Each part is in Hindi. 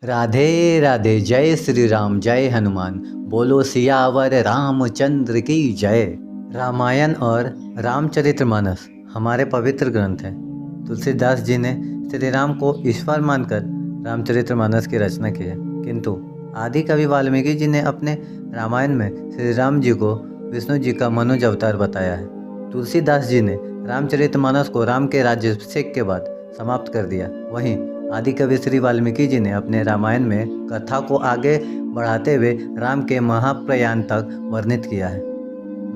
राधे राधे। जय श्री राम, जय हनुमान। बोलो सियावर रामचंद्र की जय। रामायण और रामचरितमानस हमारे पवित्र ग्रंथ हैं। तुलसीदास जी ने श्री राम को ईश्वर मानकर रामचरितमानस की रचना की है, किंतु आदि कवि वाल्मीकि जी ने अपने रामायण में श्री राम जी को विष्णु जी का मनुज अवतार बताया है। तुलसीदास जी ने रामचरितमानस को राम के राज्याभिषेक के बाद समाप्त कर दिया। वहीं आदि कवि श्री वाल्मीकि जी ने अपने रामायण में कथा को आगे बढ़ाते हुए राम के महाप्रयाण तक वर्णित किया है।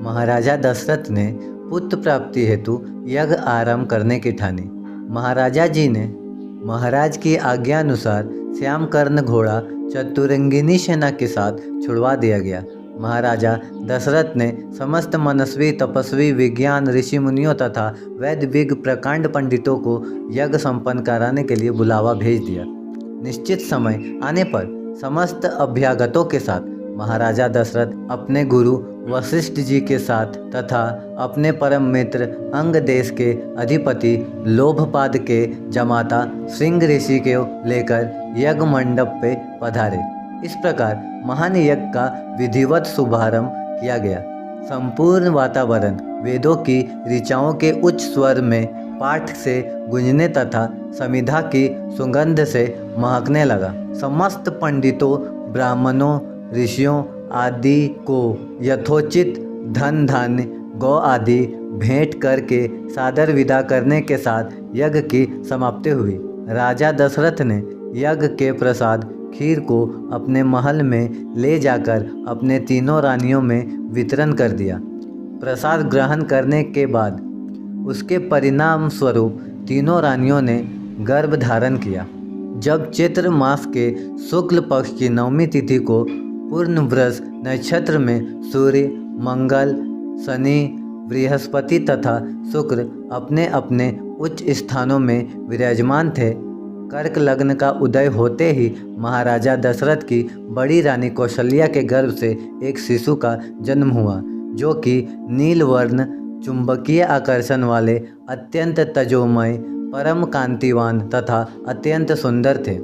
महाराजा दशरथ ने पुत्र प्राप्ति हेतु यज्ञ आरंभ करने की ठानी। महाराजा जी ने महाराज की आज्ञा अनुसार श्याम कर्ण घोड़ा चतुरंगिनी सेना के साथ छुड़वा दिया गया। महाराजा दशरथ ने समस्त मनस्वी, तपस्वी, विज्ञान ऋषि मुनियों तथा वैद्य विज्ञ प्रकांड पंडितों को यज्ञ संपन्न कराने के लिए बुलावा भेज दिया। निश्चित समय आने पर समस्त अभ्यागतों के साथ महाराजा दशरथ अपने गुरु वशिष्ठ जी के साथ तथा अपने परम मित्र अंग देश के अधिपति लोभपाद के जमाता सिंह ऋषि को लेकर यज्ञ मंडप पे पधारे। इस प्रकार महान यज्ञ का विधिवत शुभारंभ किया गया। संपूर्ण वातावरण वेदों की ऋचाओं के उच्च स्वर में पाठ से गूंजने तथा समिधा की सुगंध से महकने लगा। समस्त पंडितों, ब्राह्मणों, ऋषियों आदि को यथोचित धन धान्य, गौ आदि भेंट करके सादर विदा करने के साथ यज्ञ की समाप्ति हुई। राजा दशरथ ने यज्ञ के प्रसाद खीर को अपने महल में ले जाकर अपने तीनों रानियों में वितरण कर दिया। प्रसाद ग्रहण करने के बाद उसके परिणाम स्वरूप तीनों रानियों ने गर्भ धारण किया। जब चैत्र मास के शुक्ल पक्ष की नवमी तिथि को पूर्णव्रज नक्षत्र में सूर्य, मंगल, शनि, बृहस्पति तथा शुक्र अपने अपने उच्च स्थानों में विराजमान थे, कर्क लग्न का उदय होते ही महाराजा दशरथ की बड़ी रानी कौशल्या के गर्भ से एक शिशु का जन्म हुआ, जो कि नीलवर्ण, चुंबकीय आकर्षण वाले, अत्यंत तेजोमय, परम कांतिवान तथा अत्यंत सुंदर थे।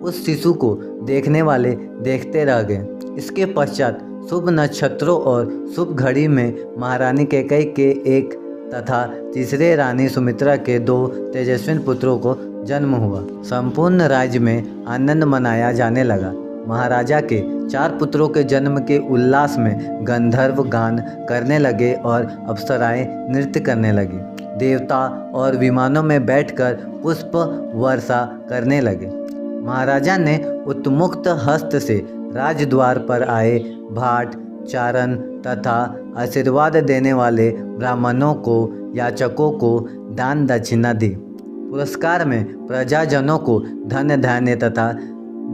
उस शिशु को देखने वाले देखते रह गए। इसके पश्चात शुभ नक्षत्रों और शुभ घड़ी में महारानी कैकेयी के एक तथा तीसरे रानी सुमित्रा के 2 तेजस्वी पुत्रों को जन्म हुआ। संपूर्ण राज्य में आनंद मनाया जाने लगा। महाराजा के 4 पुत्रों के जन्म के उल्लास में गंधर्व गान करने लगे और अप्सराएं नृत्य करने लगी। देवता और विमानों में बैठकर पुष्प वर्षा करने लगे। महाराजा ने उत्मुक्त हस्त से राजद्वार पर आए भाट, चारण तथा आशीर्वाद देने वाले ब्राह्मणों को, याचकों को दान दक्षिणा दी। पुरस्कार में प्रजाजनों को धन धान्य तथा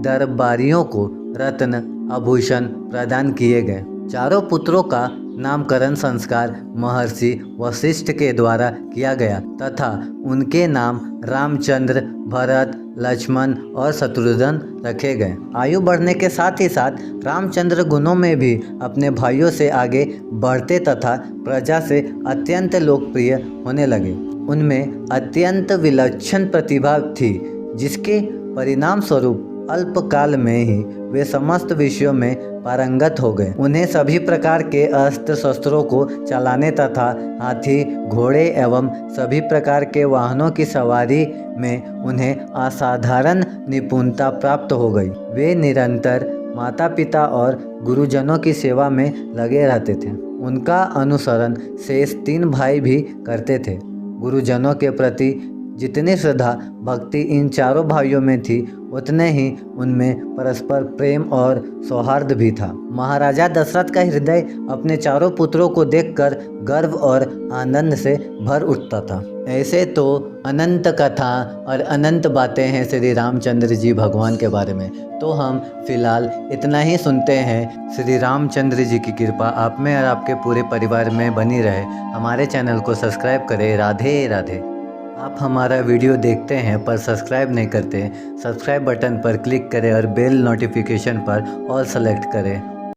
दरबारियों को रत्न आभूषण प्रदान किए गए। चारों पुत्रों का नामकरण संस्कार महर्षि वशिष्ठ के द्वारा किया गया तथा उनके नाम रामचंद्र, भरत, लक्ष्मण और शत्रुघ्न रखे गए। आयु बढ़ने के साथ ही साथ रामचंद्र गुणों में भी अपने भाइयों से आगे बढ़ते तथा प्रजा से अत्यंत लोकप्रिय होने लगे। उनमें अत्यंत विलक्षण प्रतिभा थी, जिसके परिणाम स्वरूप अल्पकाल में ही वे समस्त विषयों में पारंगत हो गए। उन्हें सभी प्रकार के अस्त्र शस्त्रों को चलाने तथा हाथी, घोड़े एवं सभी प्रकार के वाहनों की सवारी में उन्हें असाधारण निपुणता प्राप्त हो गई। वे निरंतर माता पिता और गुरुजनों की सेवा में लगे रहते थे। उनका अनुसरण शेष 3 भाई भी करते थे। गुरुजनों के प्रति जितनी श्रद्धा भक्ति इन चारों भाइयों में थी, उतने ही उनमें परस्पर प्रेम और सौहार्द भी था। महाराजा दशरथ का हृदय अपने चारों पुत्रों को देखकर गर्व और आनंद से भर उठता था। ऐसे तो अनंत कथा और अनंत बातें हैं श्री रामचंद्र जी भगवान के बारे में, तो हम फिलहाल इतना ही सुनते हैं। श्री रामचंद्र जी की कृपा आप में और आपके पूरे परिवार में बनी रहे। हमारे चैनल को सब्सक्राइब करें। राधे राधे। आप हमारा वीडियो देखते हैं पर सब्सक्राइब नहीं करते, सब्सक्राइब बटन पर क्लिक करें और बेल नोटिफिकेशन पर ऑल सेलेक्ट करें।